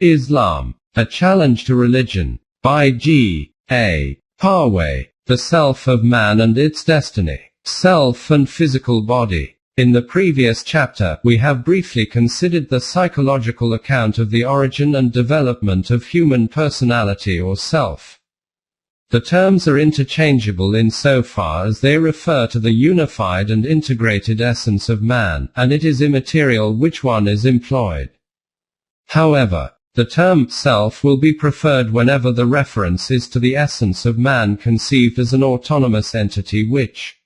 Islam, A Challenge to Religion, by G. A. Parwez. The Self of Man and Its Destiny. Self and Physical Body. In the previous chapter, we have briefly considered the psychological account of the origin and development of human personality or self. The terms are interchangeable insofar as they refer to the unified and integrated essence of man, and it is immaterial which one is employed. However, the term self will be preferred whenever the reference is to the essence of man conceived as an autonomous entity which,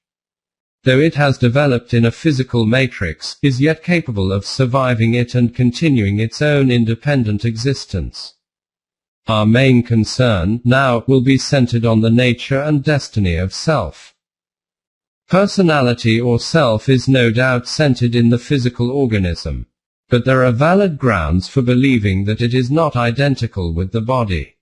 though it has developed in a physical matrix, is yet capable of surviving it and continuing its own independent existence. Our main concern, now, will be centered on the nature and destiny of self. Personality or self is no doubt centered in the physical organism. But there are valid grounds for believing that it is not identical with the body.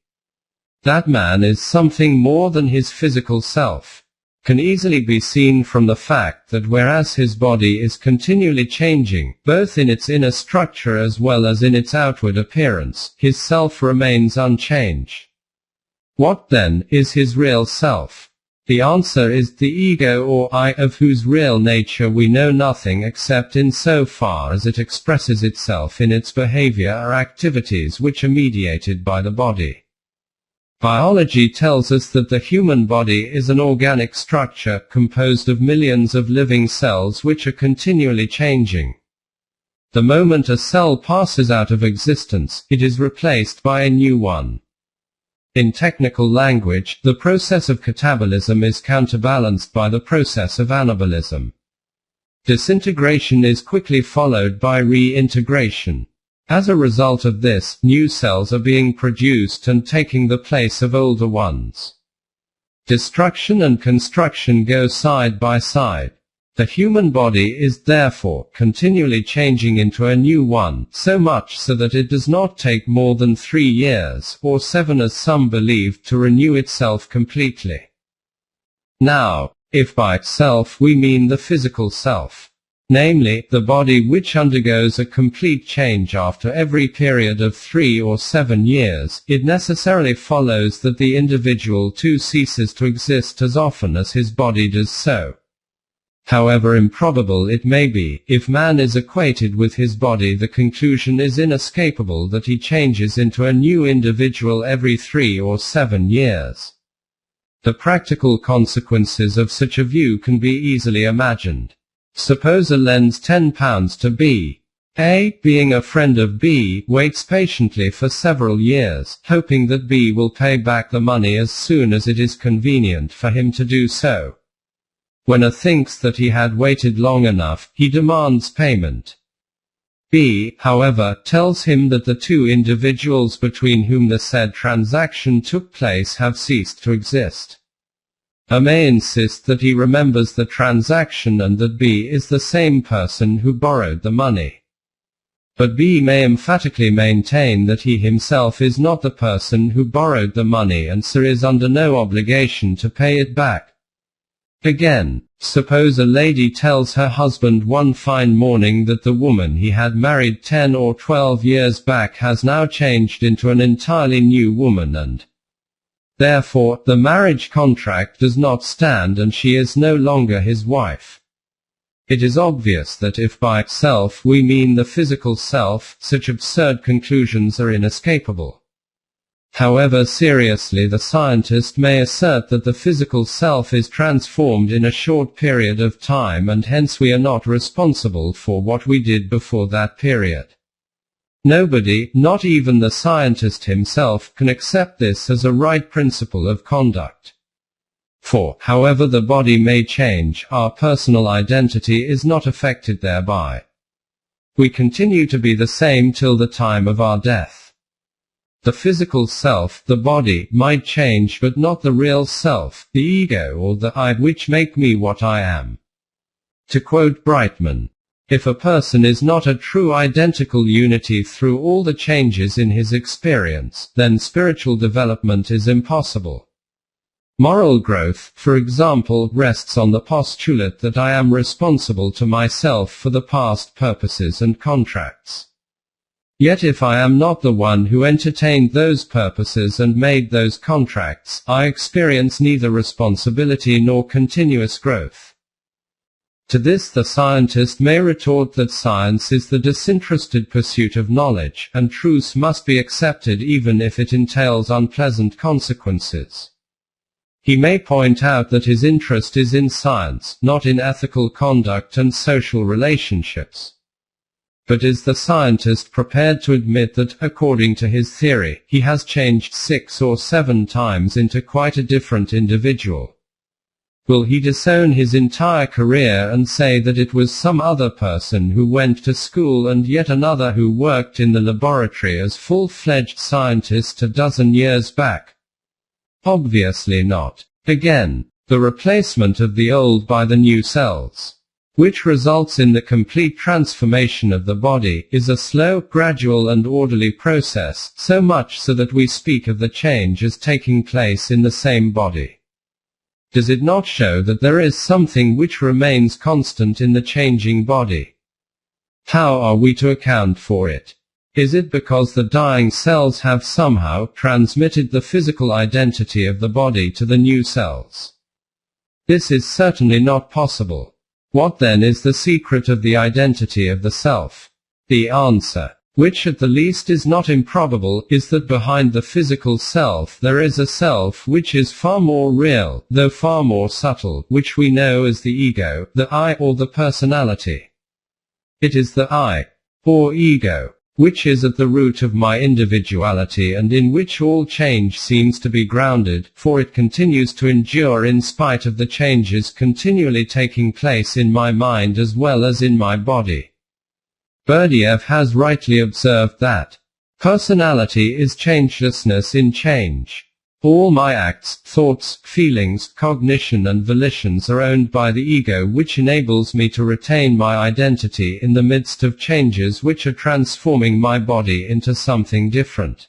That man is something more than his physical self can easily be seen from the fact that whereas his body is continually changing, both in its inner structure as well as in its outward appearance, his self remains unchanged. What then is his real self? The answer is the ego or I, of whose real nature we know nothing except in so far as it expresses itself in its behavior or activities which are mediated by the body. Biology tells us that the human body is an organic structure composed of millions of living cells which are continually changing. The moment a cell passes out of existence, it is replaced by a new one. In technical language, the process of catabolism is counterbalanced by the process of anabolism. Disintegration is quickly followed by reintegration. As a result of this, new cells are being produced and taking the place of older ones. Destruction and construction go side by side. The human body is therefore continually changing into a new one, so much so that it does not take more than 3 years, or 7 as some believe, to renew itself completely. Now, if by self we mean the physical self, namely, the body which undergoes a complete change after every period of 3 or 7 years, it necessarily follows that the individual too ceases to exist as often as his body does so. However improbable it may be, if man is acquainted with his body, the conclusion is inescapable that he changes into a new individual every 3 or 7 years. The practical consequences of such a view can be easily imagined. Suppose A lends £10 to B. A, being a friend of B, waits patiently for several years, hoping that B will pay back the money as soon as it is convenient for him to do so. When A thinks that he had waited long enough, he demands payment. B, however, tells him that the two individuals between whom the said transaction took place have ceased to exist. A may insist that he remembers the transaction and that B is the same person who borrowed the money. But B may emphatically maintain that he himself is not the person who borrowed the money and so is under no obligation to pay it back. Again, suppose a lady tells her husband one fine morning that the woman he had married 10 or 12 years back has now changed into an entirely new woman and, therefore, the marriage contract does not stand and she is no longer his wife. It is obvious that if by self we mean the physical self, such absurd conclusions are inescapable. However seriously the scientist may assert that the physical self is transformed in a short period of time and hence we are not responsible for what we did before that period. Nobody, not even the scientist himself, can accept this as a right principle of conduct. For, however the body may change, our personal identity is not affected thereby. We continue to be the same till the time of our death. The physical self, the body, might change but not the real self, the ego or the I, which make me what I am. To quote Brightman, if a person is not a true identical unity through all the changes in his experience, then spiritual development is impossible. Moral growth, for example, rests on the postulate that I am responsible to myself for the past purposes and contracts. Yet if I am not the one who entertained those purposes and made those contracts, I experience neither responsibility nor continuous growth. To this the scientist may retort that science is the disinterested pursuit of knowledge, and truth must be accepted even if it entails unpleasant consequences. He may point out that his interest is in science, not in ethical conduct and social relationships. But is the scientist prepared to admit that, according to his theory, he has changed 6 or 7 times into quite a different individual? Will he disown his entire career and say that it was some other person who went to school and yet another who worked in the laboratory as full-fledged scientist a dozen years back? Obviously not. Again, the replacement of the old by the new cells, which results in the complete transformation of the body, is a slow, gradual and orderly process, so much so that we speak of the change as taking place in the same body. Does it not show that there is something which remains constant in the changing body? How are we to account for it? Is it because the dying cells have somehow transmitted the physical identity of the body to the new cells? This is certainly not possible. What then is the secret of the identity of the self? The answer, which at the least is not improbable, is that behind the physical self there is a self which is far more real, though far more subtle, which we know as the ego, the I, or the personality. It is the I, or ego, which is at the root of my individuality and in which all change seems to be grounded, for it continues to endure in spite of the changes continually taking place in my mind as well as in my body. Berdiev has rightly observed that personality is changelessness in change. All my acts, thoughts, feelings, cognition and volitions are owned by the ego, which enables me to retain my identity in the midst of changes which are transforming my body into something different.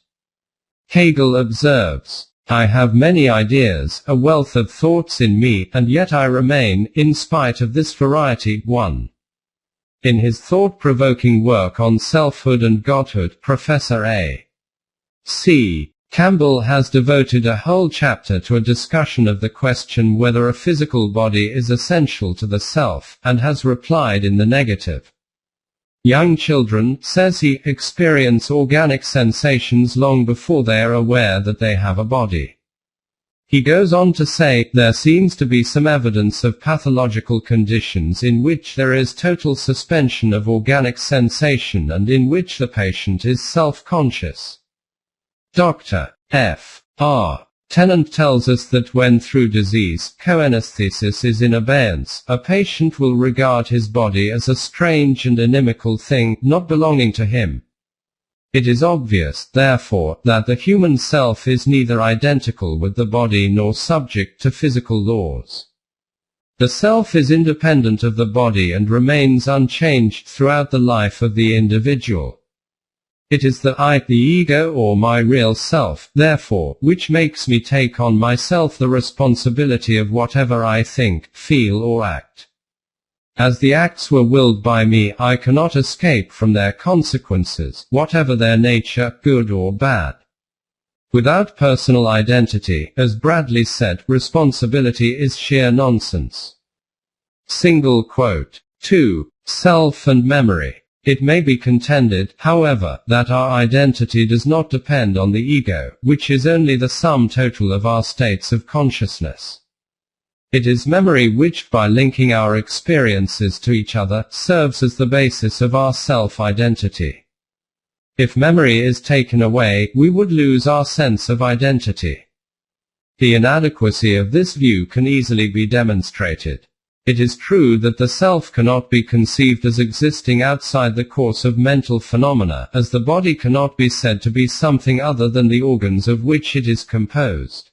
Hegel observes, I have many ideas, a wealth of thoughts in me, and yet I remain, in spite of this variety, one. In his thought-provoking work on selfhood and godhood, Professor A. C. Campbell has devoted a whole chapter to a discussion of the question whether a physical body is essential to the self, and has replied in the negative. Young children, says he, experience organic sensations long before they are aware that they have a body. He goes on to say, there seems to be some evidence of pathological conditions in which there is total suspension of organic sensation and in which the patient is self-conscious. Dr. F. R. Tennant tells us that when through disease, coanesthesis is in abeyance, a patient will regard his body as a strange and inimical thing, not belonging to him. It is obvious, therefore, that the human self is neither identical with the body nor subject to physical laws. The self is independent of the body and remains unchanged throughout the life of the individual. It is the I, the ego or my real self, therefore, which makes me take on myself the responsibility of whatever I think, feel or act. As the acts were willed by me, I cannot escape from their consequences, whatever their nature, good or bad. Without personal identity, as Bradley said, responsibility is sheer nonsense. Single quote. 2. Self and memory. It may be contended, however, that our identity does not depend on the ego, which is only the sum total of our states of consciousness. It is memory which, by linking our experiences to each other, serves as the basis of our self-identity. If memory is taken away, we would lose our sense of identity. The inadequacy of this view can easily be demonstrated. It is true that the self cannot be conceived as existing outside the course of mental phenomena, as the body cannot be said to be something other than the organs of which it is composed.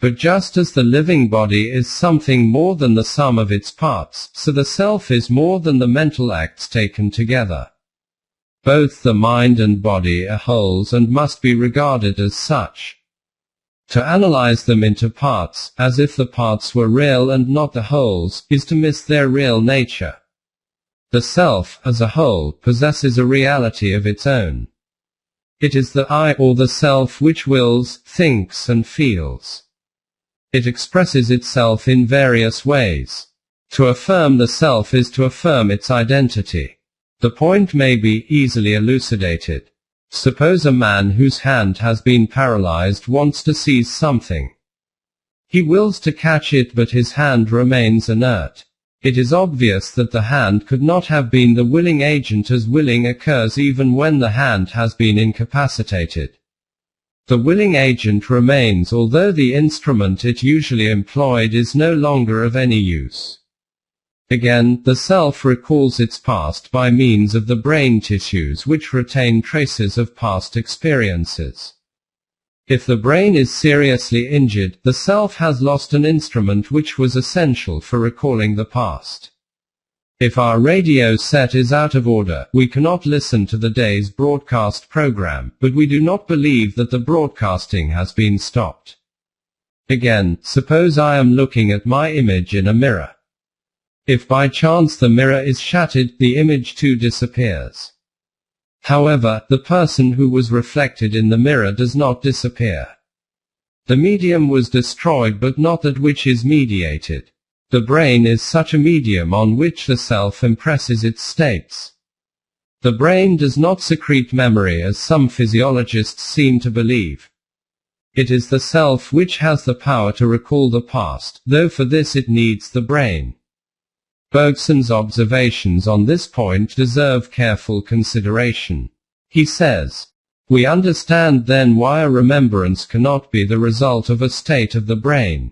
But just as the living body is something more than the sum of its parts, so the self is more than the mental acts taken together. Both the mind and body are wholes and must be regarded as such. To analyze them into parts, as if the parts were real and not the wholes, is to miss their real nature. The self, as a whole, possesses a reality of its own. It is the I, or the self, which wills, thinks and feels. It expresses itself in various ways. To affirm the self is to affirm its identity. The point may be easily elucidated. Suppose a man whose hand has been paralyzed wants to seize something. He wills to catch it, but his hand remains inert. It is obvious that the hand could not have been the willing agent, as willing occurs even when the hand has been incapacitated. The willing agent remains, although the instrument it usually employed is no longer of any use. Again, the self recalls its past by means of the brain tissues, which retain traces of past experiences. If the brain is seriously injured, the self has lost an instrument which was essential for recalling the past. If our radio set is out of order, we cannot listen to the day's broadcast program, but we do not believe that the broadcasting has been stopped. Again, suppose I am looking at my image in a mirror. If by chance the mirror is shattered, the image too disappears. However, the person who was reflected in the mirror does not disappear. The medium was destroyed, but not that which is mediated. The brain is such a medium on which the self impresses its states. The brain does not secrete memory, as some physiologists seem to believe. It is the self which has the power to recall the past, though for this it needs the brain. Bergson's observations on this point deserve careful consideration. He says, "We understand then why a remembrance cannot be the result of a state of the brain.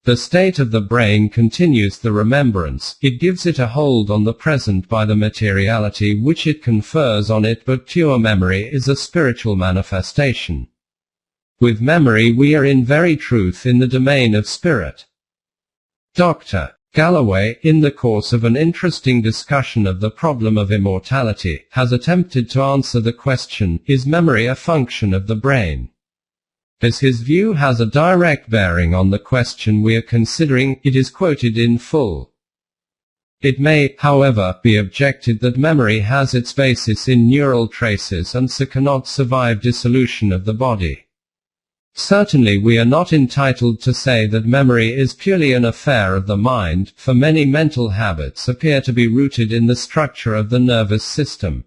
The state of the brain continues the remembrance, it gives it a hold on the present by the materiality which it confers on it, but pure memory is a spiritual manifestation. With memory we are in very truth in the domain of spirit." Dr. Galloway, in the course of an interesting discussion of the problem of immortality, has attempted to answer the question, is memory a function of the brain? As his view has a direct bearing on the question we are considering, it is quoted in full. It may, however, be objected that memory has its basis in neural traces and so cannot survive dissolution of the body. Certainly we are not entitled to say that memory is purely an affair of the mind, for many mental habits appear to be rooted in the structure of the nervous system.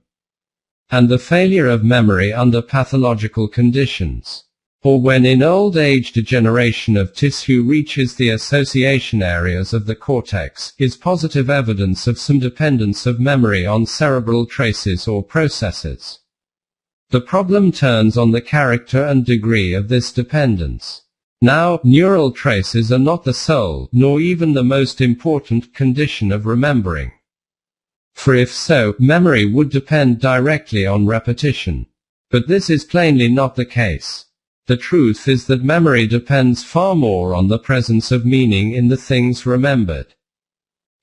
And the failure of memory under pathological conditions, or when in old age degeneration of tissue reaches the association areas of the cortex, is positive evidence of some dependence of memory on cerebral traces or processes. The problem turns on the character and degree of this dependence. Now, neural traces are not the sole, nor even the most important, condition of remembering. For if so, memory would depend directly on repetition. But this is plainly not the case. The truth is that memory depends far more on the presence of meaning in the things remembered.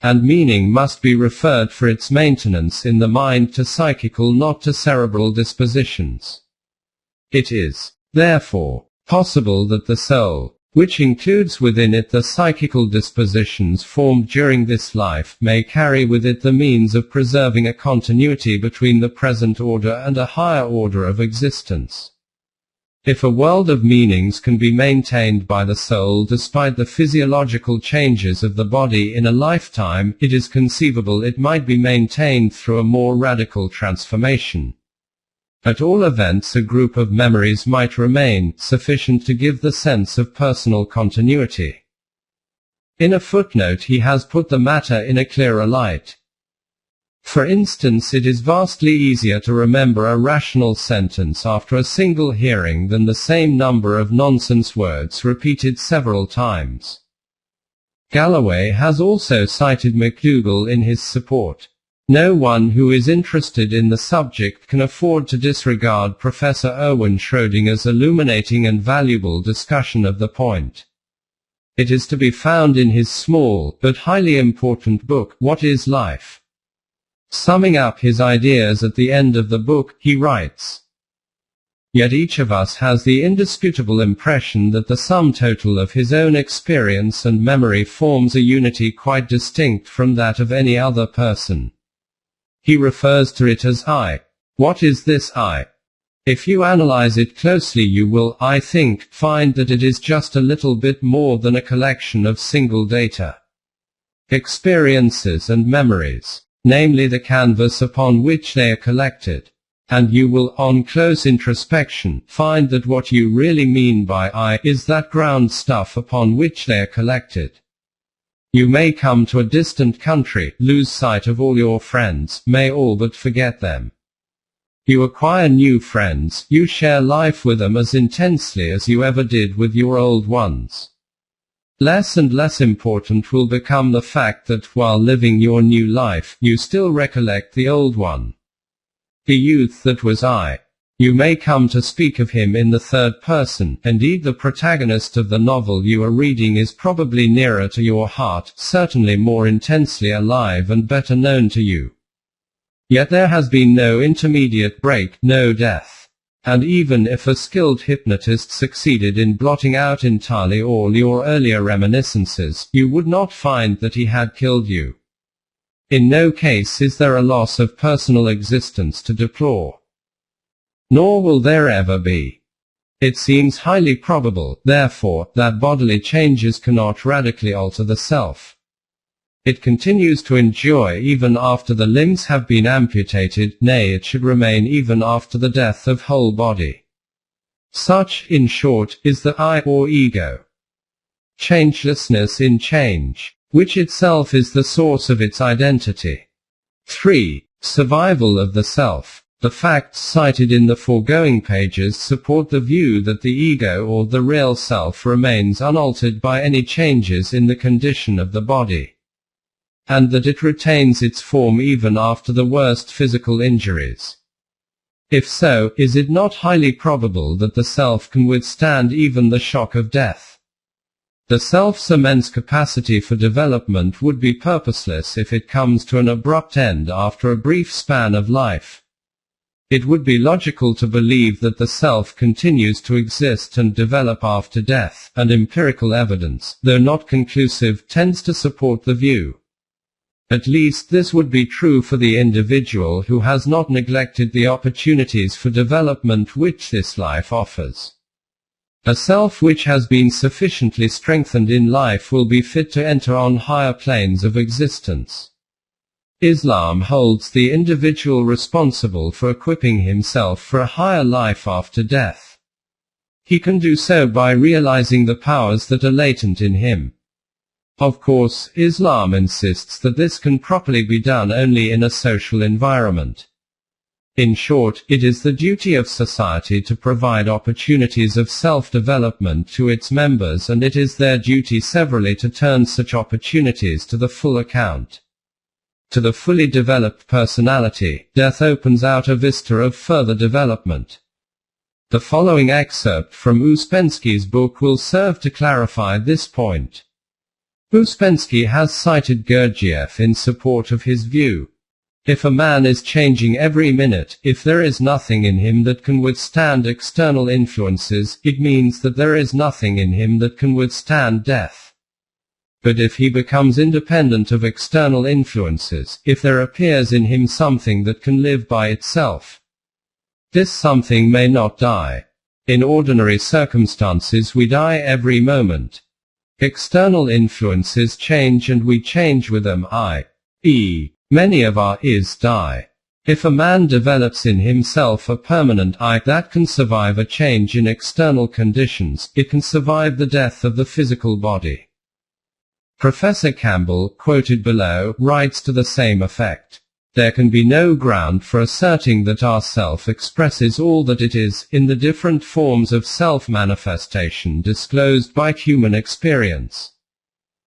And meaning must be referred for its maintenance in the mind to psychical, not to cerebral dispositions. It is, therefore, possible that the soul, which includes within it the psychical dispositions formed during this life, may carry with it the means of preserving a continuity between the present order and a higher order of existence. If a world of meanings can be maintained by the soul despite the physiological changes of the body in a lifetime, it is conceivable it might be maintained through a more radical transformation. At all events, a group of memories might remain, sufficient to give the sense of personal continuity. In a footnote he has put the matter in a clearer light. For instance, it is vastly easier to remember a rational sentence after a single hearing than the same number of nonsense words repeated several times. Galloway has also cited McDougall in his support. No one who is interested in the subject can afford to disregard Professor Erwin Schrödinger's illuminating and valuable discussion of the point. It is to be found in his small, but highly important book, What is Life? Summing up his ideas at the end of the book, he writes, "Yet each of us has the indisputable impression that the sum total of his own experience and memory forms a unity quite distinct from that of any other person. He refers to it as I. What is this I? If you analyze it closely, you will, I think, find that it is just a little bit more than a collection of single data, experiences and memories, namely the canvas upon which they are collected. And you will, on close introspection, find that what you really mean by I is that ground stuff upon which they are collected. You may come to a distant country, lose sight of all your friends, may all but forget them. You acquire new friends, you share life with them as intensely as you ever did with your old ones. Less and less important will become the fact that, while living your new life, you still recollect the old one. The youth that was I. You may come to speak of him in the third person, indeed the protagonist of the novel you are reading is probably nearer to your heart, certainly more intensely alive and better known to you. Yet there has been no intermediate break, no death. And even if a skilled hypnotist succeeded in blotting out entirely all your earlier reminiscences, you would not find that he had killed you. In no case is there a loss of personal existence to deplore. Nor will there ever be. It seems highly probable, therefore, that bodily changes cannot radically alter the self. It continues to enjoy even after the limbs have been amputated, nay, it should remain even after the death of whole body. Such, in short, is the I or ego. Changelessness in change, which itself is the source of its identity. 3. Survival of the self. The facts cited in the foregoing pages support the view that the ego or the real self remains unaltered by any changes in the condition of the body, and that it retains its form even after the worst physical injuries. If so, is it not highly probable that the self can withstand even the shock of death? The self's immense capacity for development would be purposeless if it comes to an abrupt end after a brief span of life. It would be logical to believe that the self continues to exist and develop after death, and empirical evidence, though not conclusive, tends to support the view. At least this would be true for the individual who has not neglected the opportunities for development which this life offers. A self which has been sufficiently strengthened in life will be fit to enter on higher planes of existence. Islam holds the individual responsible for equipping himself for a higher life after death. He can do so by realizing the powers that are latent in him. Of course, Islam insists that this can properly be done only in a social environment. In short, it is the duty of society to provide opportunities of self-development to its members, and it is their duty severally to turn such opportunities to the full account. To the fully developed personality, death opens out a vista of further development. The following excerpt from Ouspensky's book will serve to clarify this point. Ouspensky has cited Gurdjieff in support of his view. If a man is changing every minute, if there is nothing in him that can withstand external influences, it means that there is nothing in him that can withstand death. But if he becomes independent of external influences, if there appears in him something that can live by itself, this something may not die. In ordinary circumstances we die every moment. External influences change and we change with them, i.e., many of our is die. If a man develops in himself a permanent I that can survive a change in external conditions, it can survive the death of the physical body. Professor Campbell, quoted below, writes to the same effect. There can be no ground for asserting that our self expresses all that it is, in the different forms of self-manifestation disclosed by human experience.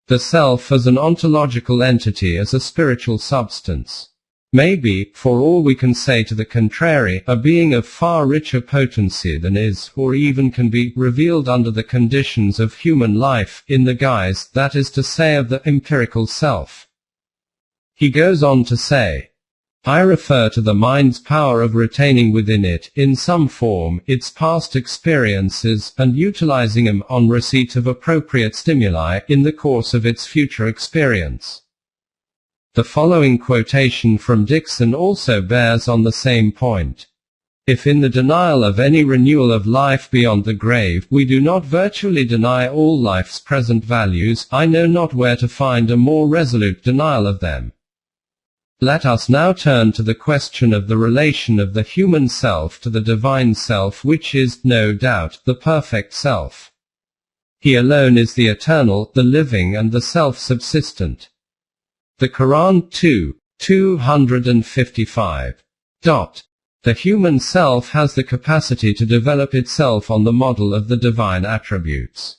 The self as an ontological entity, as a spiritual substance, may be, for all we can say to the contrary, a being of far richer potency than is, or even can be, revealed under the conditions of human life, in the guise, that is to say, of the empirical self. He goes on to say, I refer to the mind's power of retaining within it, in some form, its past experiences, and utilizing them, on receipt of appropriate stimuli, in the course of its future experience. The following quotation from Dixon also bears on the same point. If in the denial of any renewal of life beyond the grave, we do not virtually deny all life's present values, I know not where to find a more resolute denial of them. Let us now turn to the question of the relation of the human self to the divine self, which is, no doubt, the perfect self. He alone is the eternal, the living and the self-subsistent. The Quran 2:255. The human self has the capacity to develop itself on the model of the divine attributes.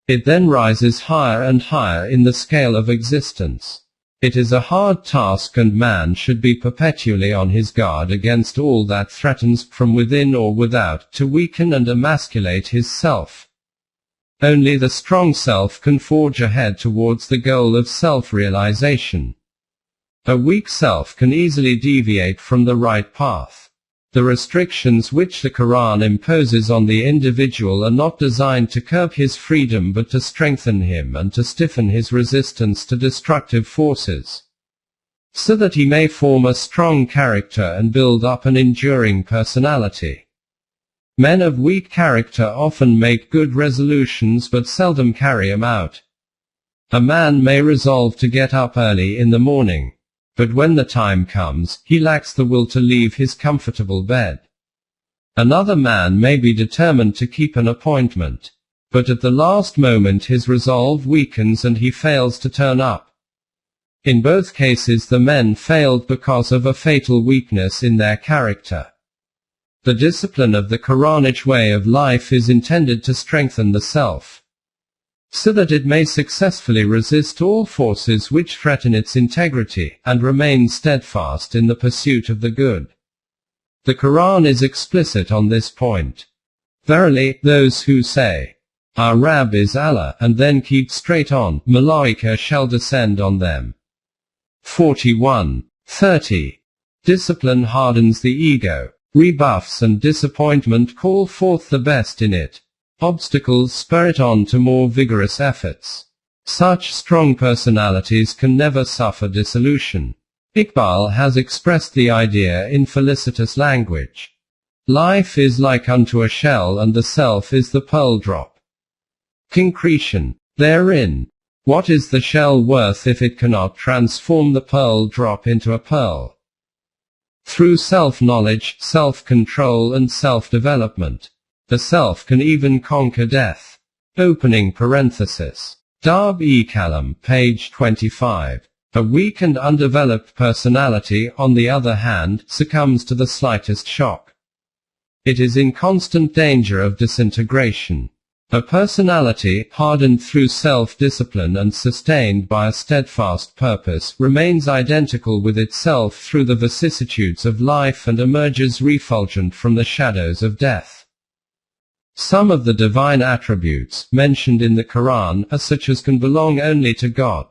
It then rises higher and higher in the scale of existence. It is a hard task, and man should be perpetually on his guard against all that threatens, from within or without, to weaken and emasculate his self. Only the strong self can forge ahead towards the goal of self-realization. A weak self can easily deviate from the right path. The restrictions which the Quran imposes on the individual are not designed to curb his freedom but to strengthen him and to stiffen his resistance to destructive forces, so that he may form a strong character and build up an enduring personality. Men of weak character often make good resolutions but seldom carry them out. A man may resolve to get up early in the morning, but when the time comes, he lacks the will to leave his comfortable bed. Another man may be determined to keep an appointment, but at the last moment his resolve weakens and he fails to turn up. In both cases the men failed because of a fatal weakness in their character. The discipline of the Quranic way of life is intended to strengthen the self, so that it may successfully resist all forces which threaten its integrity, and remain steadfast in the pursuit of the good. The Quran is explicit on this point. Verily, those who say, "Our Rabb is Allah," and then keep straight on, Malaika shall descend on them. 41:30. Discipline hardens the ego. Rebuffs and disappointment call forth the best in it. Obstacles spur it on to more vigorous efforts. Such strong personalities can never suffer dissolution. Iqbal has expressed the idea in felicitous language. Life is like unto a shell, and the self is the pearl drop. Concretion. Therein. What is the shell worth if it cannot transform the pearl drop into a pearl? Through self-knowledge, self-control and self-development, the self can even conquer death. Opening parenthesis. Darb-e-Kalam, page 25. A weak and undeveloped personality, on the other hand, succumbs to the slightest shock. It is in constant danger of disintegration. A personality, hardened through self-discipline and sustained by a steadfast purpose, remains identical with itself through the vicissitudes of life and emerges refulgent from the shadows of death. Some of the divine attributes, mentioned in the Quran, are such as can belong only to God.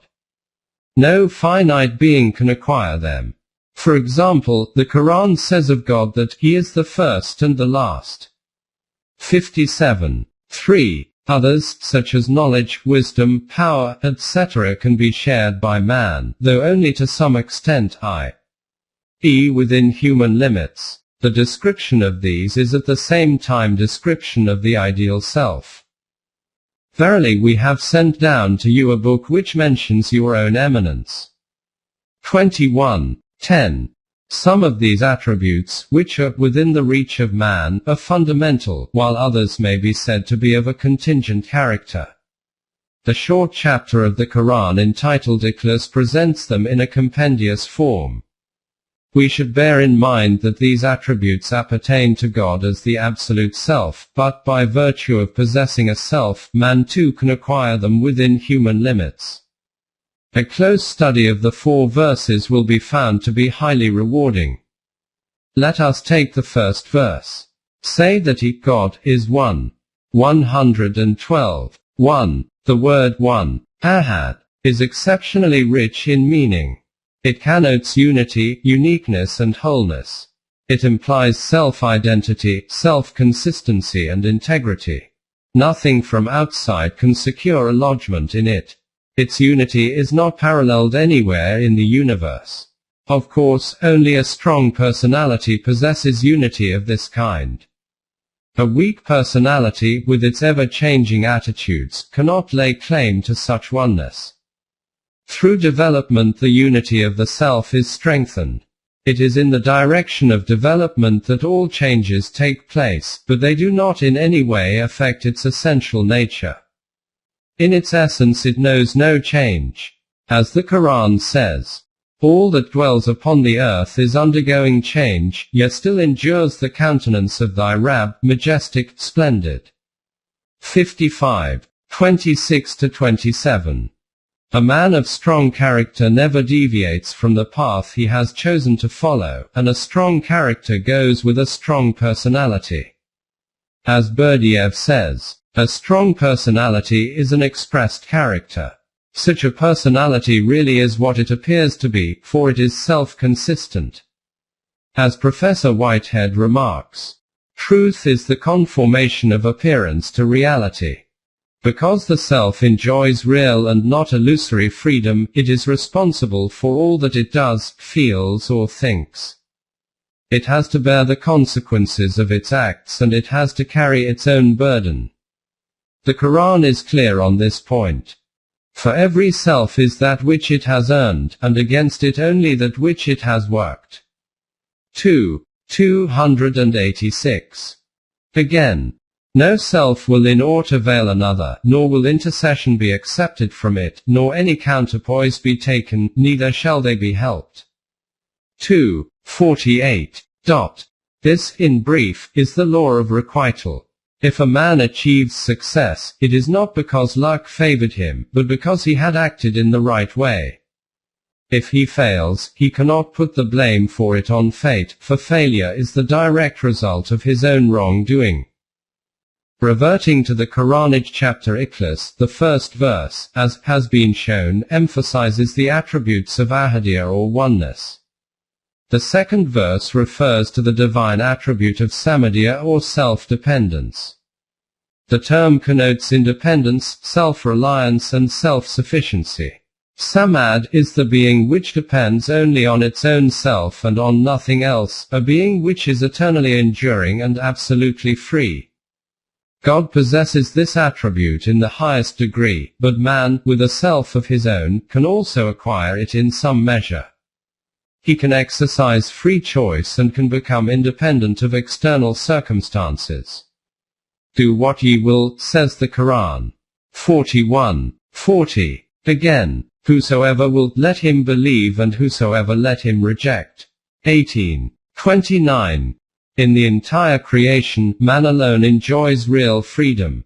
No finite being can acquire them. For example, the Quran says of God that He is the first and the last. 57:3. Others, such as knowledge, wisdom, power, etc., can be shared by man, though only to some extent, i.e. within human limits. The description of these is at the same time description of the ideal self. Verily, we have sent down to you a book which mentions your own eminence. 21:10. Some of these attributes, which are within the reach of man, are fundamental, while others may be said to be of a contingent character. The short chapter of the Quran entitled Ikhlas presents them in a compendious form. We should bear in mind that these attributes appertain to God as the absolute self, but by virtue of possessing a self, man too can acquire them within human limits. A close study of the 4 verses will be found to be highly rewarding. Let us take the first verse. Say that He, God, is one. 112. 1. The word one, ahad, is exceptionally rich in meaning. It connotes unity, uniqueness and wholeness. It implies self-identity, self-consistency and integrity. Nothing from outside can secure a lodgment in it. Its unity is not paralleled anywhere in the universe. Of course, only a strong personality possesses unity of this kind. A weak personality, with its ever-changing attitudes, cannot lay claim to such oneness. Through development, the unity of the self is strengthened. It is in the direction of development that all changes take place, but they do not in any way affect its essential nature. In its essence it knows no change. As the Quran says, all that dwells upon the earth is undergoing change, yet still endures the countenance of thy Rabb, majestic, splendid. 55. 26-27. A man of strong character never deviates from the path he has chosen to follow, and a strong character goes with a strong personality. As Berdiev says, a strong personality is an expressed character. Such a personality really is what it appears to be, for it is self-consistent. As Professor Whitehead remarks, truth is the conformation of appearance to reality. Because the self enjoys real and not illusory freedom, it is responsible for all that it does, feels or thinks. It has to bear the consequences of its acts and it has to carry its own burden. The Quran is clear on this point. For every self is that which it has earned, and against it only that which it has worked. 286. Again, no self will in aught avail another, nor will intercession be accepted from it, nor any counterpoise be taken, neither shall they be helped. 248. This, in brief, is the law of requital. If a man achieves success, it is not because luck favored him, but because he had acted in the right way. If he fails, he cannot put the blame for it on fate, for failure is the direct result of his own wrongdoing. Reverting to the Quranic chapter Ikhlas, the first verse, as has been shown, emphasizes the attributes of ahadiyya or oneness. The second verse refers to the divine attribute of samadiyya or self-dependence. The term connotes independence, self-reliance and self-sufficiency. Samad is the being which depends only on its own self and on nothing else, a being which is eternally enduring and absolutely free. God possesses this attribute in the highest degree, but man, with a self of his own, can also acquire it in some measure. He can exercise free choice and can become independent of external circumstances. Do what ye will, says the Quran. 41:40. Again, whosoever will, let him believe, and whosoever let him reject. 18:29. In the entire creation, man alone enjoys real freedom.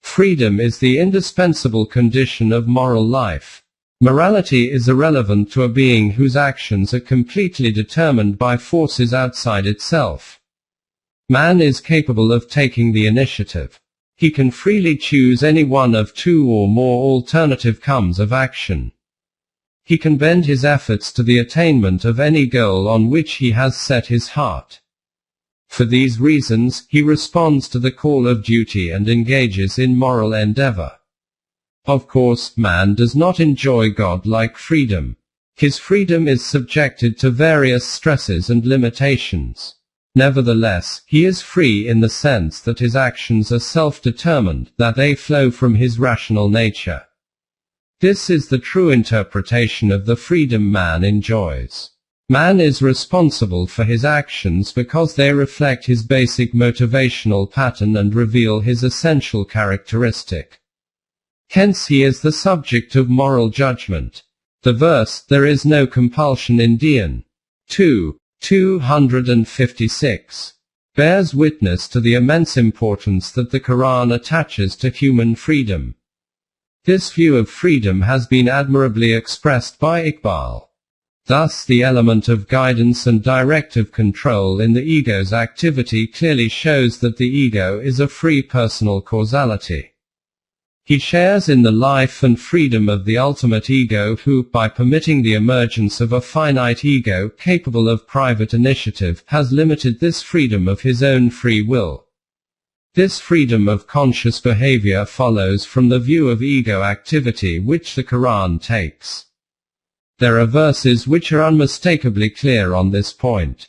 Freedom is the indispensable condition of moral life. Morality is irrelevant to a being whose actions are completely determined by forces outside itself. Man is capable of taking the initiative. He can freely choose any one of two or more alternative courses of action. He can bend his efforts to the attainment of any goal on which he has set his heart. For these reasons, he responds to the call of duty and engages in moral endeavor. Of course, man does not enjoy God-like freedom. His freedom is subjected to various stresses and limitations. Nevertheless, he is free in the sense that his actions are self-determined, that they flow from his rational nature. This is the true interpretation of the freedom man enjoys. Man is responsible for his actions because they reflect his basic motivational pattern and reveal his essential characteristic. Hence he is the subject of moral judgment. The verse, "There is no compulsion in Deen," 256, bears witness to the immense importance that the Quran attaches to human freedom. This view of freedom has been admirably expressed by Iqbal. Thus, the element of guidance and directive control in the ego's activity clearly shows that the ego is a free personal causality. He shares in the life and freedom of the ultimate ego who, by permitting the emergence of a finite ego capable of private initiative, has limited this freedom of his own free will. This freedom of conscious behavior follows from the view of ego activity which the Quran takes. There are verses which are unmistakably clear on this point.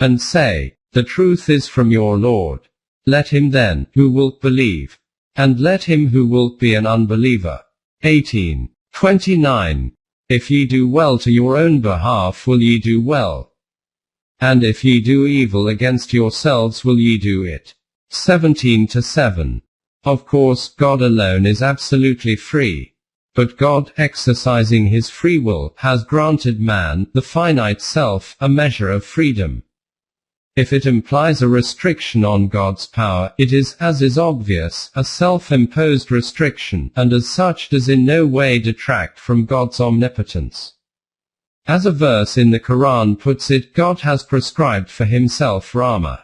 And say, the truth is from your Lord. Let him then, who wilt believe. And let him who wilt be an unbeliever. 18:29. If ye do well to your own behalf will ye do well. And if ye do evil against yourselves will ye do it. 17:7. Of course, God alone is absolutely free. But God, exercising his free will, has granted man, the finite self, a measure of freedom. If it implies a restriction on God's power, it is, as is obvious, a self-imposed restriction, and as such does in no way detract from God's omnipotence. As a verse in the Quran puts it, God has prescribed for himself Rahmah,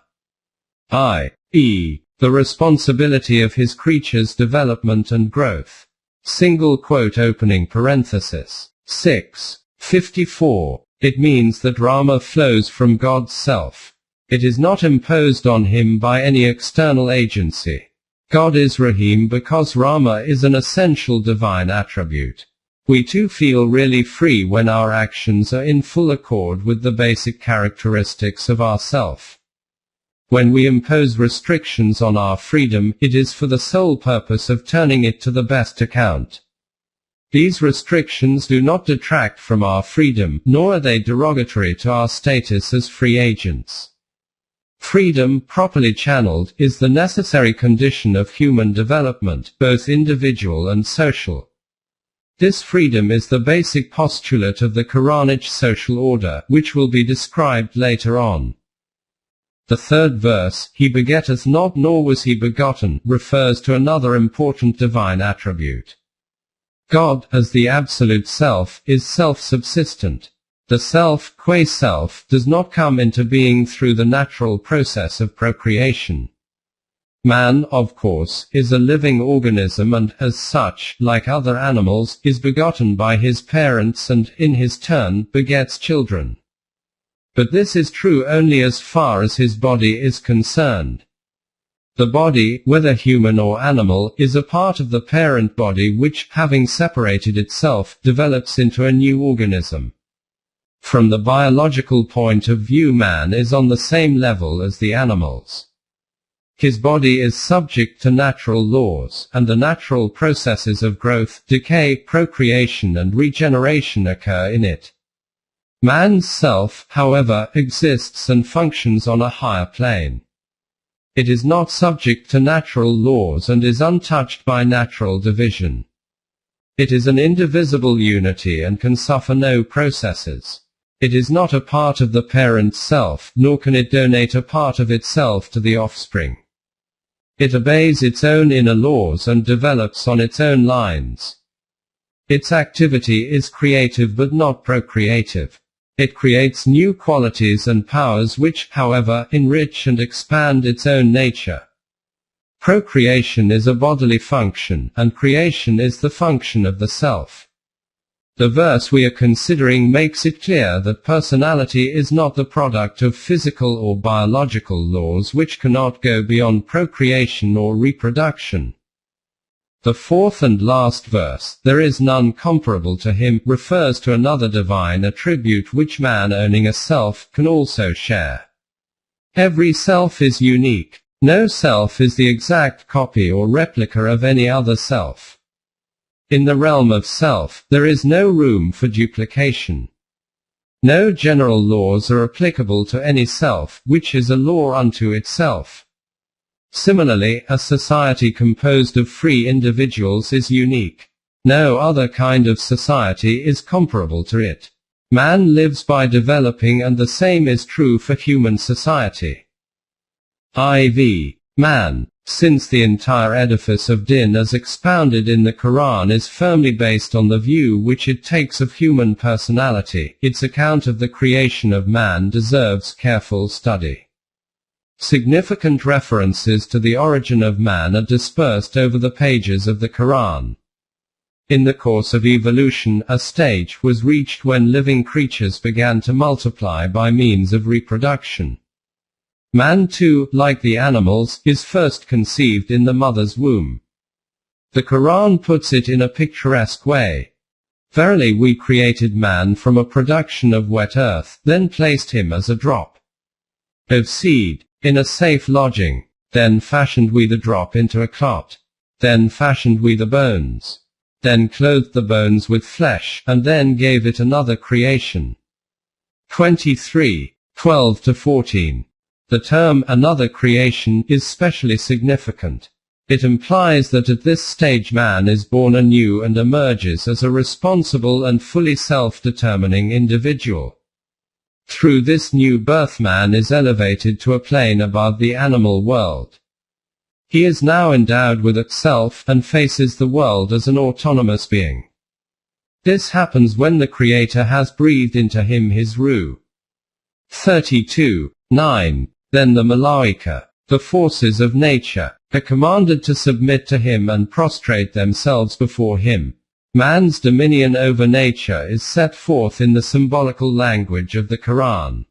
i.e., the responsibility of his creatures' development and growth. Single quote opening parenthesis. 6:54. It means that Rahmah flows from God's self. It is not imposed on him by any external agency. God is Rahim because Rahmah is an essential divine attribute. We too feel really free when our actions are in full accord with the basic characteristics of ourself. When we impose restrictions on our freedom, it is for the sole purpose of turning it to the best account. These restrictions do not detract from our freedom, nor are they derogatory to our status as free agents. Freedom, properly channeled, is the necessary condition of human development, both individual and social. This freedom is the basic postulate of the Quranic social order, which will be described later on. The third verse, he begetteth not nor was he begotten, refers to another important divine attribute. God, as the absolute self, is self-subsistent. The self, qua self, does not come into being through the natural process of procreation. Man, of course, is a living organism and, as such, like other animals, is begotten by his parents and, in his turn, begets children. But this is true only as far as his body is concerned. The body, whether human or animal, is a part of the parent body which, having separated itself, develops into a new organism. From the biological point of view, man is on the same level as the animals. His body is subject to natural laws, and the natural processes of growth, decay, procreation and regeneration occur in it. Man's self, however, exists and functions on a higher plane. It is not subject to natural laws and is untouched by natural division. It is an indivisible unity and can suffer no processes. It is not a part of the parent self, nor can it donate a part of itself to the offspring. It obeys its own inner laws and develops on its own lines. Its activity is creative but not procreative. It creates new qualities and powers which, however, enrich and expand its own nature. Procreation is a bodily function, and creation is the function of the self. The verse we are considering makes it clear that personality is not the product of physical or biological laws which cannot go beyond procreation or reproduction. The fourth and last verse, there is none comparable to him, refers to another divine attribute which man owning a self, can also share. Every self is unique. No self is the exact copy or replica of any other self. In the realm of self, there is no room for duplication. No general laws are applicable to any self, which is a law unto itself. Similarly, a society composed of free individuals is unique. No other kind of society is comparable to it. Man lives by developing, and the same is true for human society. IV. Man. Since the entire edifice of din as expounded in the Quran is firmly based on the view which it takes of human personality, its account of the creation of man deserves careful study. Significant references to the origin of man are dispersed over the pages of the Quran. In the course of evolution, a stage was reached when living creatures began to multiply by means of reproduction. Man too, like the animals, is first conceived in the mother's womb. The Quran puts it in a picturesque way. Verily we created man from a production of wet earth, then placed him as a drop of seed in a safe lodging. Then fashioned we the drop into a clot. Then fashioned we the bones. Then clothed the bones with flesh, and then gave it another creation. 23, 12-14. The term, another creation, is specially significant. It implies that at this stage man is born anew and emerges as a responsible and fully self-determining individual. Through this new birth man is elevated to a plane above the animal world. He is now endowed with itself, and faces the world as an autonomous being. This happens when the Creator has breathed into him his ruh. 32, 9. Then the Malaika, the forces of nature, are commanded to submit to him and prostrate themselves before him. Man's dominion over nature is set forth in the symbolical language of the Quran.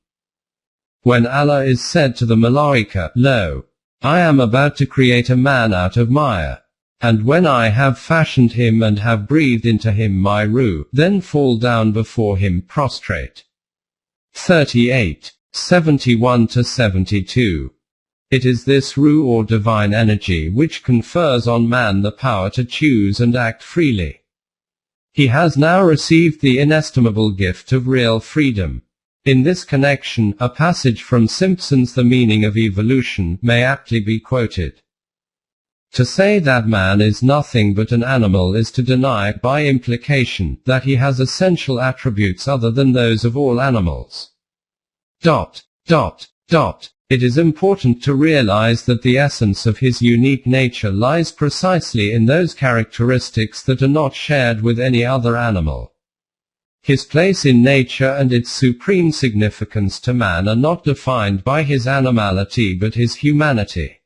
When Allah is said to the Malaika, Lo, I am about to create a man out of mire. And when I have fashioned him and have breathed into him my ruh, then fall down before him prostrate. 38, 71-72. It is this ruh or divine energy which confers on man the power to choose and act freely. He has now received the inestimable gift of real freedom. In this connection, a passage from Simpson's The Meaning of Evolution may aptly be quoted. To say that man is nothing but an animal is to deny, by implication, that he has essential attributes other than those of all animals. It is important to realize that the essence of his unique nature lies precisely in those characteristics that are not shared with any other animal. His place in nature and its supreme significance to man are not defined by his animality but his humanity.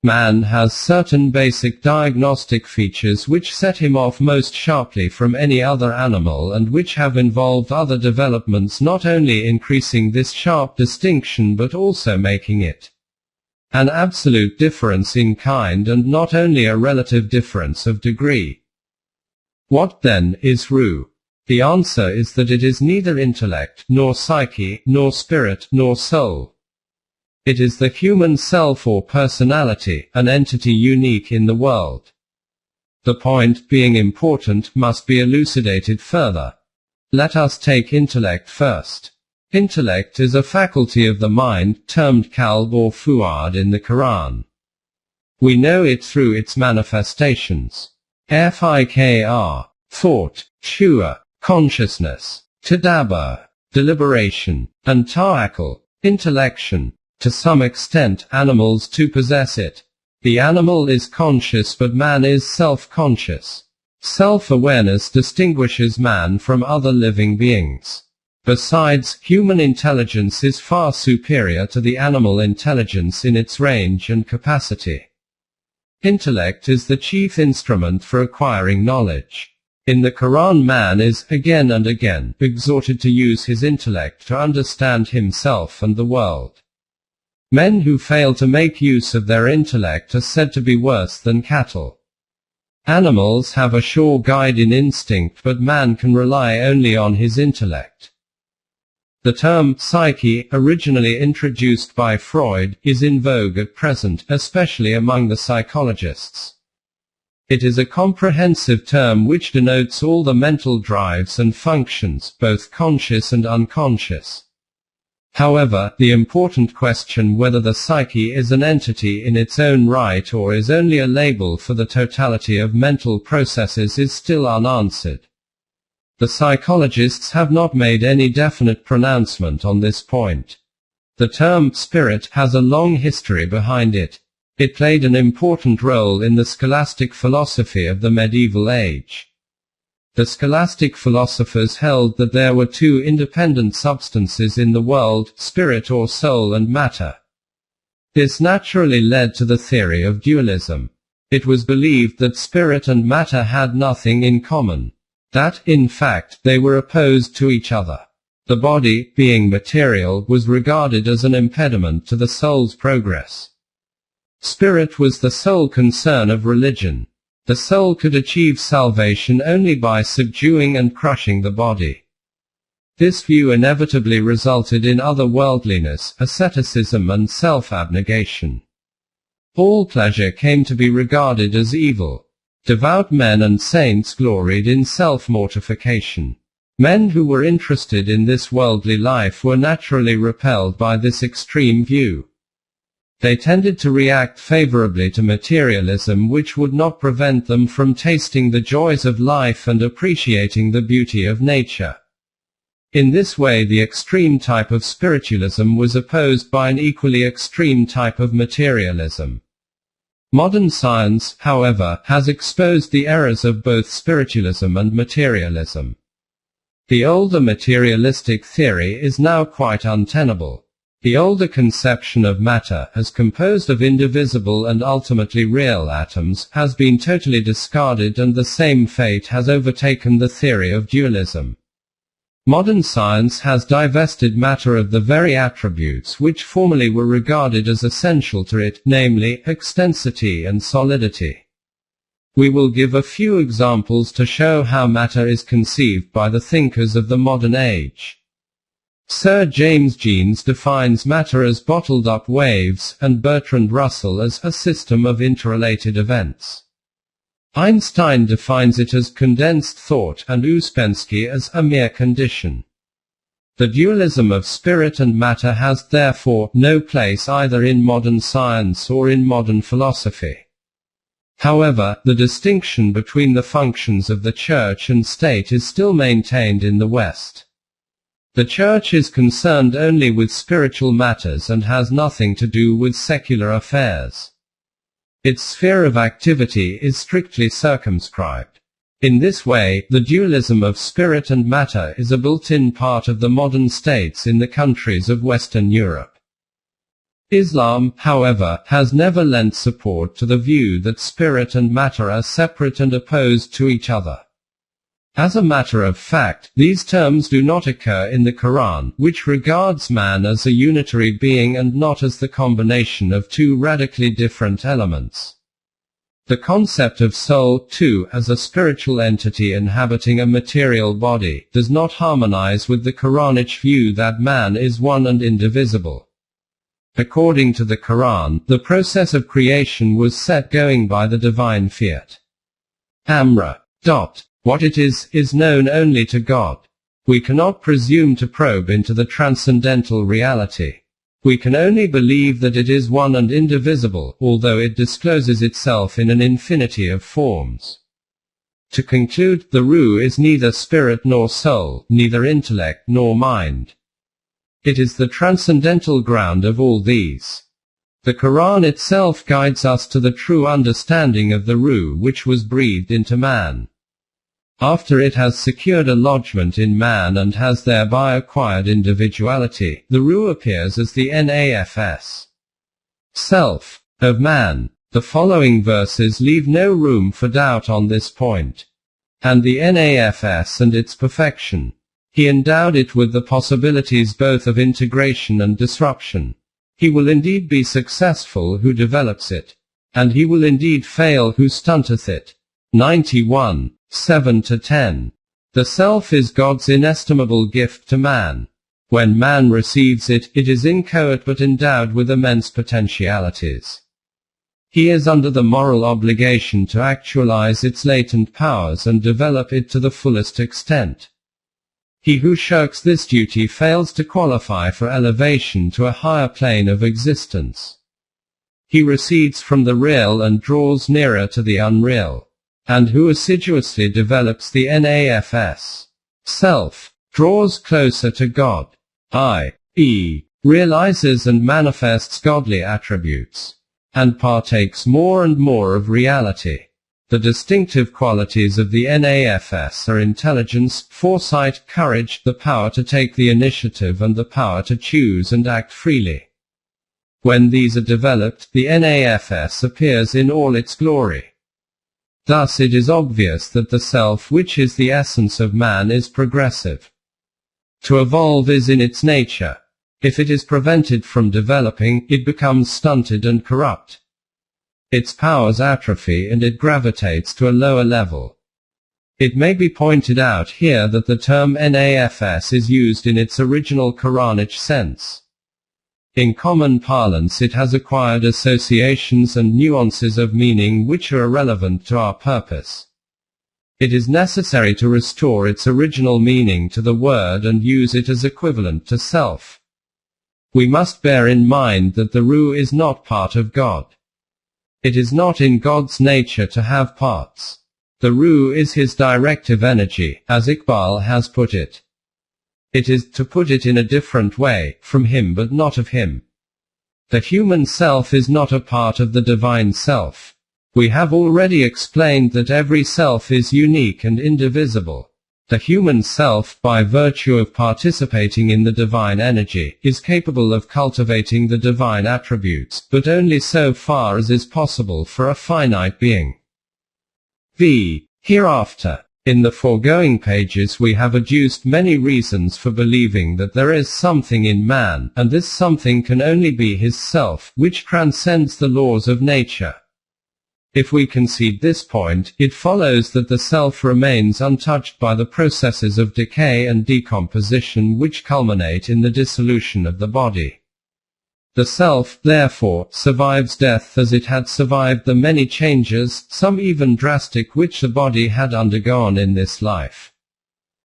Man has certain basic diagnostic features which set him off most sharply from any other animal and which have involved other developments not only increasing this sharp distinction but also making it an absolute difference in kind and not only a relative difference of degree. What then is ruh? The answer is that it is neither intellect, nor psyche, nor spirit, nor soul. It is the human self or personality, an entity unique in the world. The point, being important, must be elucidated further. Let us take intellect first. Intellect is a faculty of the mind, termed qalb or fuad in the Quran. We know it through its manifestations. Fikr, thought, shu'ur, consciousness, tadabbur, deliberation, and ta'aqqul, intellection. To some extent, animals too possess it. The animal is conscious but man is self-conscious. Self-awareness distinguishes man from other living beings. Besides, human intelligence is far superior to the animal intelligence in its range and capacity. Intellect is the chief instrument for acquiring knowledge. In the Quran man is, again and again, exhorted to use his intellect to understand himself and the world. Men who fail to make use of their intellect are said to be worse than cattle. Animals have a sure guide in instinct but man can rely only on his intellect. The term psyche, originally introduced by Freud, is in vogue at present, especially among the psychologists. It is a comprehensive term which denotes all the mental drives and functions, both conscious and unconscious. However, the important question whether the psyche is an entity in its own right or is only a label for the totality of mental processes is still unanswered. The psychologists have not made any definite pronouncement on this point. The term spirit has a long history behind it. It played an important role in the scholastic philosophy of the medieval age. The scholastic philosophers held that there were two independent substances in the world, spirit or soul and matter. This naturally led to the theory of dualism. It was believed that spirit and matter had nothing in common. That, in fact, they were opposed to each other. The body, being material, was regarded as an impediment to the soul's progress. Spirit was the sole concern of religion. The soul could achieve salvation only by subduing and crushing the body. This view inevitably resulted in otherworldliness, asceticism and self-abnegation. All pleasure came to be regarded as evil. Devout men and saints gloried in self-mortification. Men who were interested in this worldly life were naturally repelled by this extreme view. They tended to react favorably to materialism, which would not prevent them from tasting the joys of life and appreciating the beauty of nature. In this way, the extreme type of spiritualism was opposed by an equally extreme type of materialism. Modern science, however, has exposed the errors of both spiritualism and materialism. The older materialistic theory is now quite untenable. The older conception of matter, as composed of indivisible and ultimately real atoms, has been totally discarded, and the same fate has overtaken the theory of dualism. Modern science has divested matter of the very attributes which formerly were regarded as essential to it, namely, extensity and solidity. We will give a few examples to show how matter is conceived by the thinkers of the modern age. Sir James Jeans defines matter as bottled-up waves, and Bertrand Russell as a system of interrelated events. Einstein defines it as condensed thought, and Ouspensky as a mere condition. The dualism of spirit and matter has, therefore, no place either in modern science or in modern philosophy. However, the distinction between the functions of the Church and state is still maintained in the West. The Church is concerned only with spiritual matters and has nothing to do with secular affairs. Its sphere of activity is strictly circumscribed. In this way, the dualism of spirit and matter is a built-in part of the modern states in the countries of Western Europe. Islam, however, has never lent support to the view that spirit and matter are separate and opposed to each other. As a matter of fact, these terms do not occur in the Quran, which regards man as a unitary being and not as the combination of two radically different elements. The concept of soul, too, as a spiritual entity inhabiting a material body, does not harmonize with the Quranic view that man is one and indivisible. According to the Quran, the process of creation was set going by the divine fiat. Amra. What it is known only to God. We cannot presume to probe into the transcendental reality. We can only believe that it is one and indivisible, although it discloses itself in an infinity of forms. To conclude, the Ruh is neither spirit nor soul, neither intellect nor mind. It is the transcendental ground of all these. The Quran itself guides us to the true understanding of the Ruh which was breathed into man. After it has secured a lodgment in man and has thereby acquired individuality, the Ruh appears as the nafs, self, of man. The following verses leave no room for doubt on this point. And the nafs and its perfection. He endowed it with the possibilities both of integration and disruption. He will indeed be successful who develops it. And he will indeed fail who stunteth it. 91, 7-10. The self is God's inestimable gift to man. When man receives it, it is inchoate but endowed with immense potentialities. He is under the moral obligation to actualize its latent powers and develop it to the fullest extent. He who shirks this duty fails to qualify for elevation to a higher plane of existence. He recedes from the real and draws nearer to the unreal. And who assiduously develops the nafs, self, draws closer to God, i.e., realizes and manifests godly attributes, and partakes more and more of reality. The distinctive qualities of the nafs are intelligence, foresight, courage, the power to take the initiative and the power to choose and act freely. When these are developed, the nafs appears in all its glory. Thus it is obvious that the self which is the essence of man is progressive. To evolve is in its nature. If it is prevented from developing, it becomes stunted and corrupt. Its powers atrophy and it gravitates to a lower level. It may be pointed out here that the term nafs is used in its original Quranic sense. In common parlance it has acquired associations and nuances of meaning which are irrelevant to our purpose. It is necessary to restore its original meaning to the word and use it as equivalent to self. We must bear in mind that the Ruh is not part of God. It is not in God's nature to have parts. The Ruh is his directive energy, as Iqbal has put it. It is, to put it in a different way, from him but not of him. The human self is not a part of the divine self. We have already explained that every self is unique and indivisible. The human self, by virtue of participating in the divine energy, is capable of cultivating the divine attributes, but only so far as is possible for a finite being. V. Hereafter. In the foregoing pages we have adduced many reasons for believing that there is something in man, and this something can only be his self, which transcends the laws of nature. If we concede this point, it follows that the self remains untouched by the processes of decay and decomposition which culminate in the dissolution of the body. The self, therefore, survives death as it had survived the many changes, some even drastic, which the body had undergone in this life.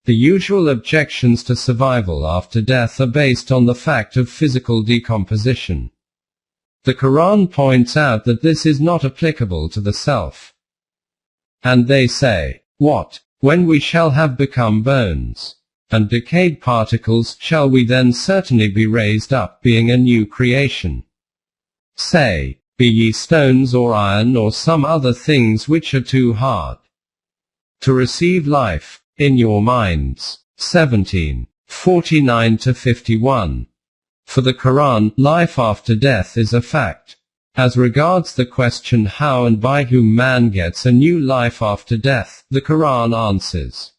The usual objections to survival after death are based on the fact of physical decomposition. The Quran points out that this is not applicable to the self. And they say, "What? When we shall have become bones and decayed particles, shall we then certainly be raised up, being a new creation? Say, be ye stones or iron or some other things which are too hard to receive life in your minds." 17:49-51. For the Quran, life after death is a fact. As regards the question how and by whom man gets a new life after death, the Quran answers.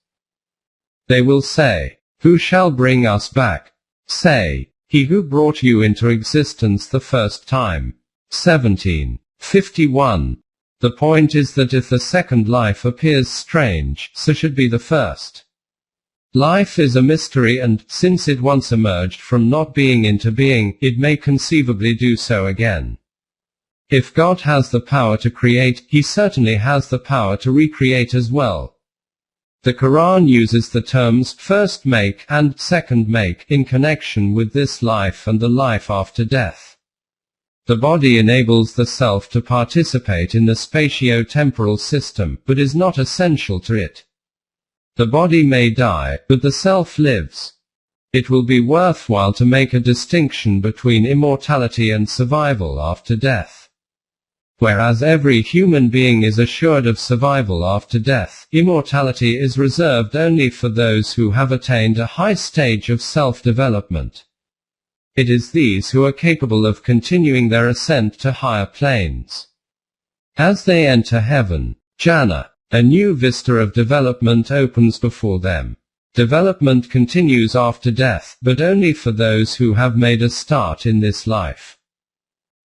They will say, "Who shall bring us back?" Say, "He who brought you into existence the first time." 17:51. The point is that if the second life appears strange, so should be the first. Life is a mystery and, since it once emerged from not being into being, it may conceivably do so again. If God has the power to create, he certainly has the power to recreate as well. The Quran uses the terms first make and second make in connection with this life and the life after death. The body enables the self to participate in the spatio-temporal system, but is not essential to it. The body may die, but the self lives. It will be worthwhile to make a distinction between immortality and survival after death. Whereas every human being is assured of survival after death, immortality is reserved only for those who have attained a high stage of self-development. It is these who are capable of continuing their ascent to higher planes. As they enter heaven, Jannah, a new vista of development opens before them. Development continues after death, but only for those who have made a start in this life.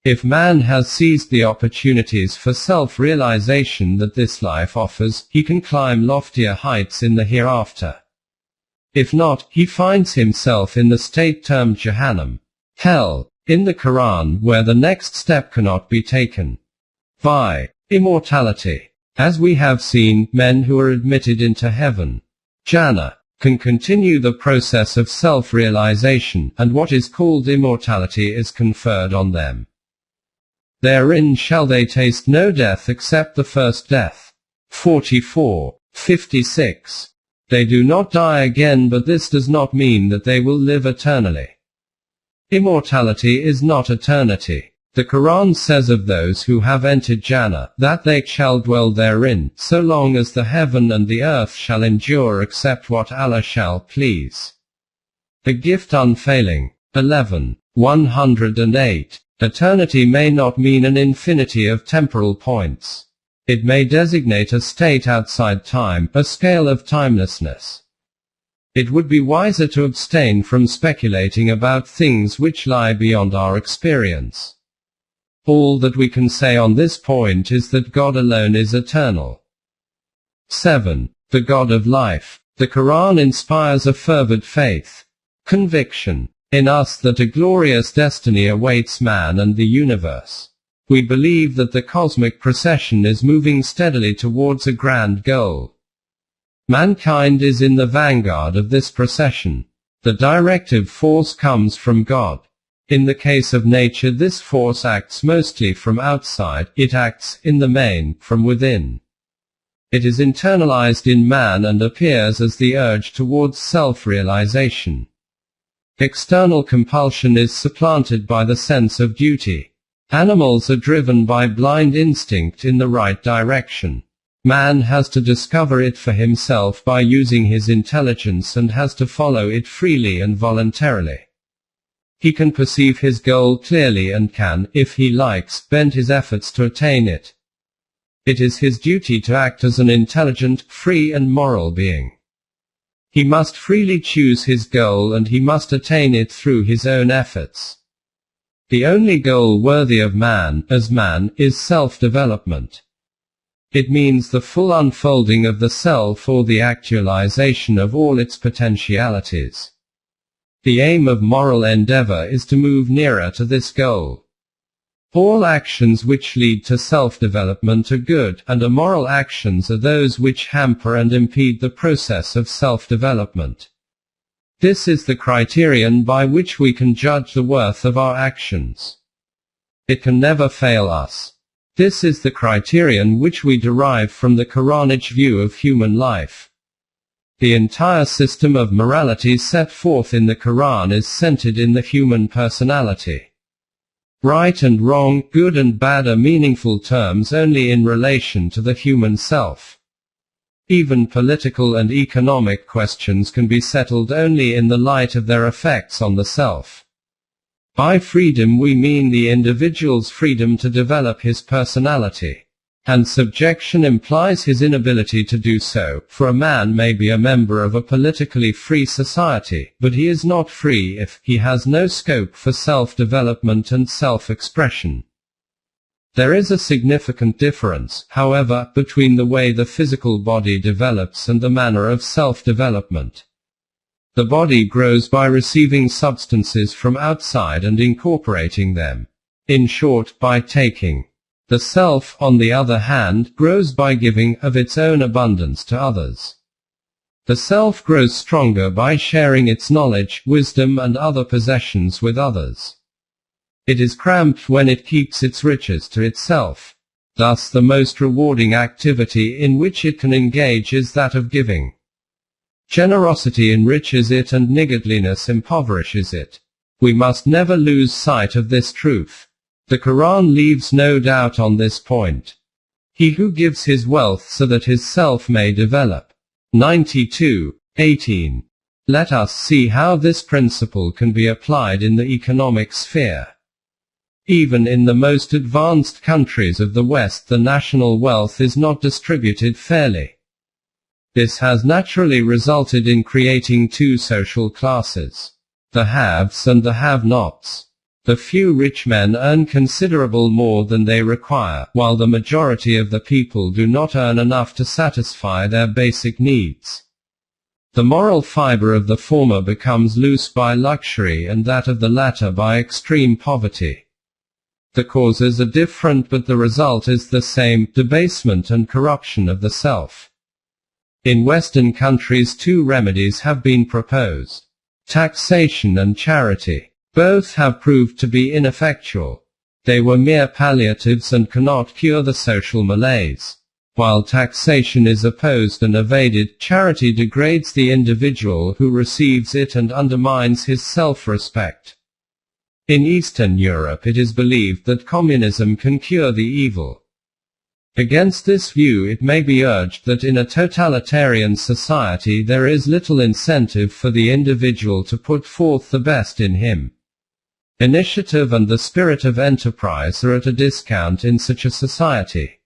If man has seized the opportunities for self-realization that this life offers, he can climb loftier heights in the hereafter. If not, he finds himself in the state termed Jahannam, hell, in the Quran, where the next step cannot be taken. By immortality. As we have seen, men who are admitted into heaven, Jannah, can continue the process of self-realization, and what is called immortality is conferred on them. Therein shall they taste no death except the first death. 44:56. They do not die again, but this does not mean that they will live eternally. Immortality is not eternity. The Quran says of those who have entered Jannah, that they shall dwell therein, so long as the heaven and the earth shall endure except what Allah shall please. A gift unfailing. 11:108. Eternity may not mean an infinity of temporal points. It may designate a state outside time, a scale of timelessness. It would be wiser to abstain from speculating about things which lie beyond our experience. All that we can say on this point is that God alone is eternal. 7. The God of life. The Quran inspires a fervid faith, conviction, in us that a glorious destiny awaits man and the universe. We believe that the cosmic procession is moving steadily towards a grand goal. Mankind is in the vanguard of this procession. The directive force comes from God. In the case of nature, this force acts mostly from outside, it acts, in the main, from within. It is internalized in man and appears as the urge towards self-realization. External compulsion is supplanted by the sense of duty. Animals are driven by blind instinct in the right direction. Man has to discover it for himself by using his intelligence and has to follow it freely and voluntarily. He can perceive his goal clearly and can, if he likes, bend his efforts to attain it. It is his duty to act as an intelligent, free and moral being. He must freely choose his goal and he must attain it through his own efforts. The only goal worthy of man, as man, is self-development. It means the full unfolding of the self or the actualization of all its potentialities. The aim of moral endeavor is to move nearer to this goal. All actions which lead to self-development are good, and immoral actions are those which hamper and impede the process of self-development. This is the criterion by which we can judge the worth of our actions. It can never fail us. This is the criterion which we derive from the Quranic view of human life. The entire system of morality set forth in the Quran is centered in the human personality. Right and wrong, good and bad are meaningful terms only in relation to the human self. Even political and economic questions can be settled only in the light of their effects on the self. By freedom we mean the individual's freedom to develop his personality. And subjection implies his inability to do so, for a man may be a member of a politically free society, but he is not free if he has no scope for self-development and self-expression. There is a significant difference, however, between the way the physical body develops and the manner of self-development. The body grows by receiving substances from outside and incorporating them. In short, by taking. The self, on the other hand, grows by giving of its own abundance to others. The self grows stronger by sharing its knowledge, wisdom and other possessions with others. It is cramped when it keeps its riches to itself. Thus the most rewarding activity in which it can engage is that of giving. Generosity enriches it and niggardliness impoverishes it. We must never lose sight of this truth. The Quran leaves no doubt on this point. He who gives his wealth so that his self may develop. 92:18. Let us see how this principle can be applied in the economic sphere. Even in the most advanced countries of the West, the national wealth is not distributed fairly. This has naturally resulted in creating two social classes: the haves and the have-nots. The few rich men earn considerable more than they require, while the majority of the people do not earn enough to satisfy their basic needs. The moral fiber of the former becomes loose by luxury and that of the latter by extreme poverty. The causes are different but the result is the same: debasement and corruption of the self. In Western countries two remedies have been proposed: taxation and charity. Both have proved to be ineffectual. They were mere palliatives and cannot cure the social malaise. While taxation is opposed and evaded, charity degrades the individual who receives it and undermines his self-respect. In Eastern Europe it is believed that communism can cure the evil. Against this view it may be urged that in a totalitarian society there is little incentive for the individual to put forth the best in him. Initiative and the spirit of enterprise are at a discount in such a society.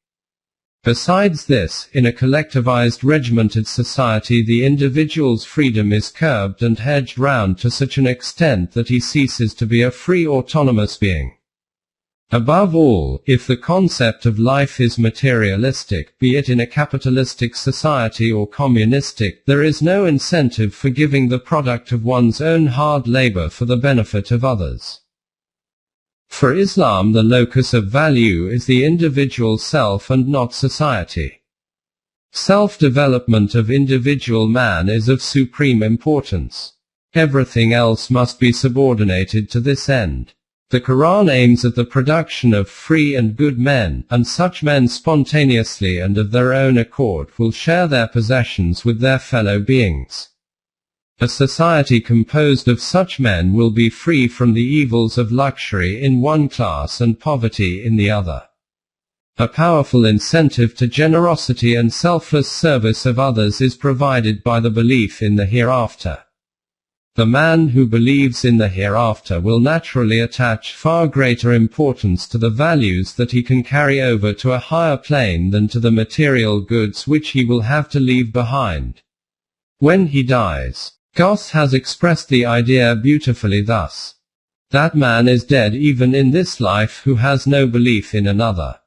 Besides this, in a collectivized regimented society the individual's freedom is curbed and hedged round to such an extent that he ceases to be a free autonomous being. Above all, if the concept of life is materialistic, be it in a capitalistic society or communistic, there is no incentive for giving the product of one's own hard labor for the benefit of others. For Islam, the locus of value is the individual self and not society. Self-development of individual man is of supreme importance. Everything else must be subordinated to this end. The Quran aims at the production of free and good men, and such men spontaneously and of their own accord will share their possessions with their fellow beings. A society composed of such men will be free from the evils of luxury in one class and poverty in the other. A powerful incentive to generosity and selfless service of others is provided by the belief in the hereafter. The man who believes in the hereafter will naturally attach far greater importance to the values that he can carry over to a higher plane than to the material goods which he will have to leave behind when he dies. Goethe has expressed the idea beautifully thus: that man is dead even in this life who has no belief in another.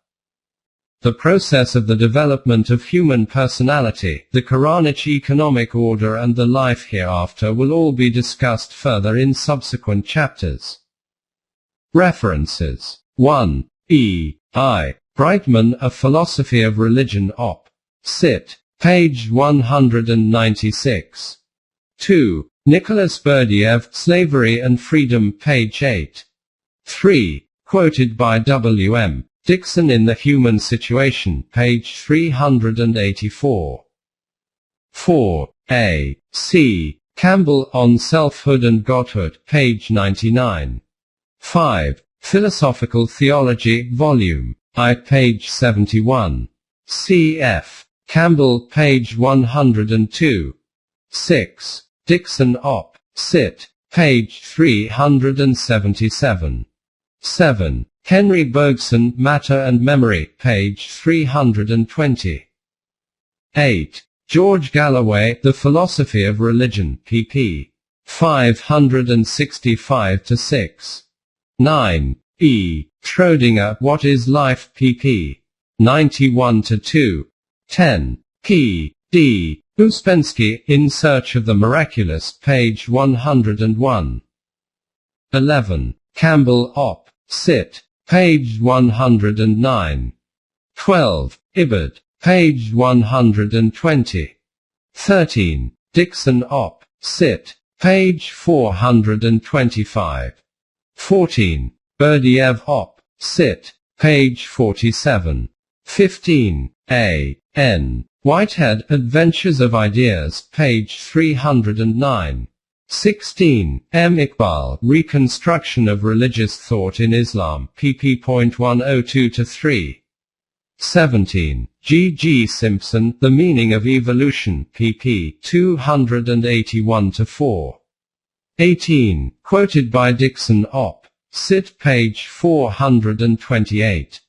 The process of the development of human personality, the Quranic economic order and the life hereafter will all be discussed further in subsequent chapters. References: 1. E. I. Brightman, A Philosophy of Religion Op. Cit. Page 196. 2. Nicholas Berdiev, Slavery and Freedom, page 8. 3. Quoted by W.M. Dixon in The Human Situation, page 384. 4. A. C. Campbell, On Selfhood and Godhood, page 99. 5. Philosophical Theology, Volume I, page 71. C. F. Campbell, page 102. 6. Dixon Op. Cit. Page 377. 7. Henry Bergson, Matter and Memory, page 320. 8. George Galloway, The Philosophy of Religion, pp. 565-6. 9. E. Schrödinger, What is Life, pp. 91-2. 10. P. D. Uspensky, In Search of the Miraculous, page 101. 11. Campbell Op. Cit. Page 109. 12. Ibid. Page 120. 13. Dixon Op. Cit. Page 425. 14. Berdiev Op. Cit. Page 47. 15. A. N. Whitehead, Adventures of Ideas, page 309. 16. M. Iqbal, Reconstruction of Religious Thought in Islam, pp.102-3. 17. G. G. Simpson, The Meaning of Evolution, pp. 281-4. 18. Quoted by Dixon Op. Cit. page 428.